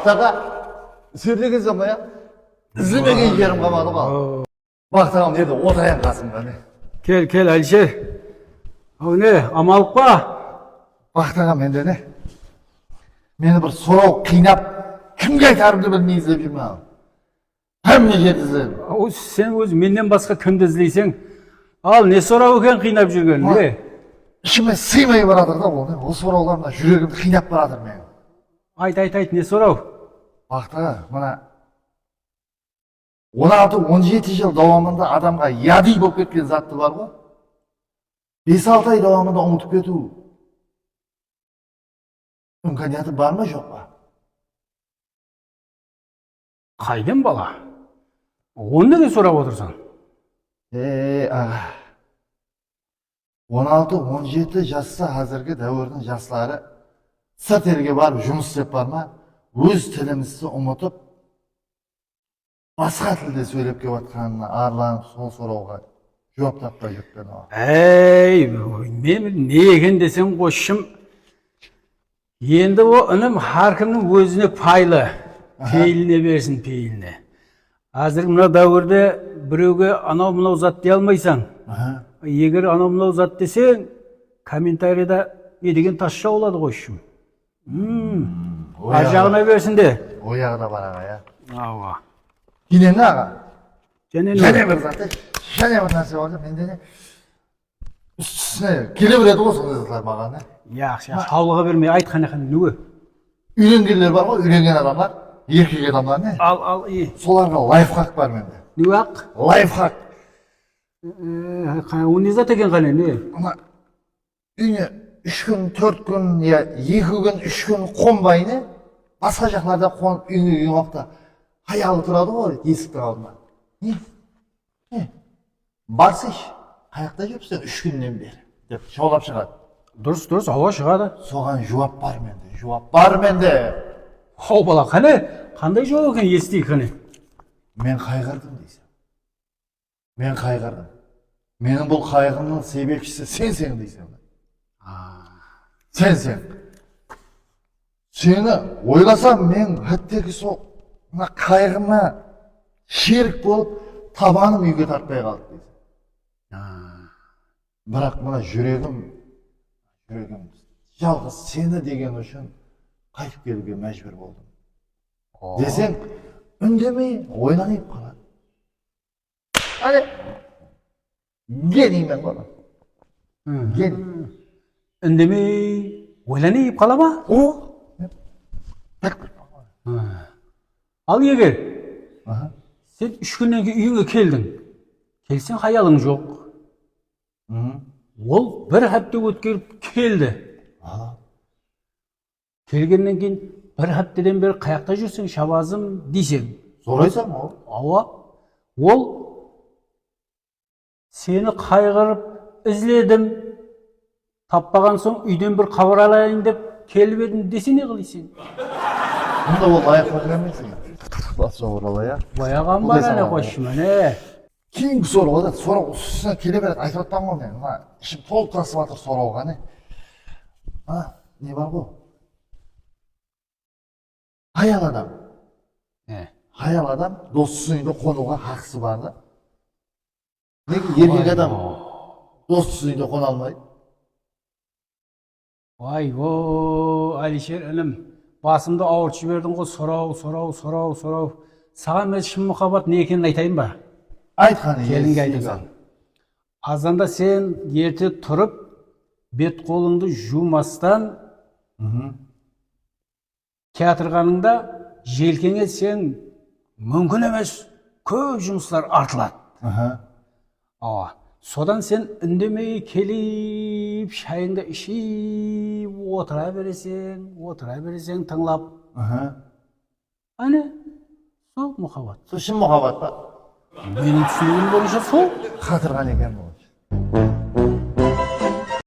Бақтаға сөйлеген замая іздемеген жерім қалмады ма? Бақтағам деді отырайын қасымда не. Кел Әлішер. Ау не, амалық па? Бақтағам енді не? Мені бір сұрау қинап, кімге айтарымды білмей іздеп жүрмін. Кімне жерді іздеп. Ау сен өзі менен басқа кімді іздейсің? Ал не сұрау екен қинап жүрген, не? Ішіме сыймай барадыр да ол не? Ол сұрауларымда жүрегімді қинап барадыр мен. Айт, не сұрау? Бақтаға, мына 16-17 жыл давамында адамға яди болып кеткен затты бар ғой. 5-6 ай давамында ұмытып кету. Үмканияты бар ма жоқ па? Қайдан бала? Оны не сұрап отырсың? 16-17 жаста қазіргі дәуірдің жастары сырт елге барып жұмыс істеп бар ма? Өз тілімізді ұмытып, басқа тілде сөйлеп келіп жатқанына арланып сол сұрауға жауап таппай жүрген о. Мен не екен десем қошым. Енді о інім әркімнің өзіне пайлы. Пейіліне берсін, пейіліне. Қазір мына дәуірде біреуге анау-мынау зат дей алмайсың. Егер анау-мынау зат десең, комментарийда не деген тасша болады қошым. Ажағына берсін де. Ояғына бар аға, я. Ауа. Кинен аға? Және бір заты, және бір нәрсе бар, менде не? Үстісіне келе береді ғой сондай заттар маған, не? Яқшы, қаулыға бермей айтқан нүгі? Үйленгендер бар ғой, үйленген адамдар, еркек адамдар, не? Ал, соларға лайфхак бар менде. Нүгі ақ? Лайфхак. Ол не зат екен қане, не? Үйне 3 күн, 4 күн, 2 күн, 3 күн қонбай, не? Басқа жақларда қонып, үйге уақытта қаялы тұрады ғой, есіктің алдына. Не? Барсыш, қаяқта жүрсің 3 күннен бері, деп жаулап шығады. Дұрыс, ауа шығады. Соған жауап бар менде. Хау бала, қане? Қандай жауап екен естейік қане? Мен қайғырдым дейсің. Мен қайғырдым. Менің бұл қайғымның себепшісі сен дейсің. Сен. Сені ойласам, мен әттегі сол қайғыма шерік болып, табаным үйге тартпай қалды дейсің. Бірақ мына жүрегім жалғыз сені деген үшін қайтып келуге мәжбүр болдым. Десең, үндемей ойланып қалады. Әлі, генеймен бала. Гений. Үндемей ойланып қала ма? Ал егер, сен 3 күннен кейін үйіңе келдің, келсең хаялың жоқ. Ол бір хапта өткеріп келді. Келгеннен кейін бір хаптадан бері қаяқта жүрсең, шабазым дейсең. Зорайсам ол? Ауа. Ол сені қайғырып ізледім, таппаған соң үйден бір хабар алайын деп келіп едім десе не қылайсың? Мұнда ол аяқ бермейсің. Басқа оралая. Баяған бар әне қошым, әне. Кейінгі сұрауға да, сұрау үстісіне келе береді, айтып атпан ғой мен. Ішім толып тасып атыр сұрауға, не? Не бар ғой? Хаял адам. Хаял адам доссыз үйінде қонуға хақысы бар да. Неге еркек адам доссыз үйінде қона алмайды? Әлішер інім, басымды ауыртып жібердің ғой, сұрау. Саған мен шын мұхаббат не екенін айтайын ба? Айтқаны келінге айтасың. Азанда сен ерте тұрып, бет қолыңды жумастан театрғаныңда желкеңе сен мүмкін емес көп жұмыстар артылады. Содан сен үндемей келіп, шайыңды ішіп, отыра бересең тыңлап. Әне, сол мұхаббат. Сол шын мұхаббат па? Менің түсінігім бойынша сол. Қатырған екен бұл.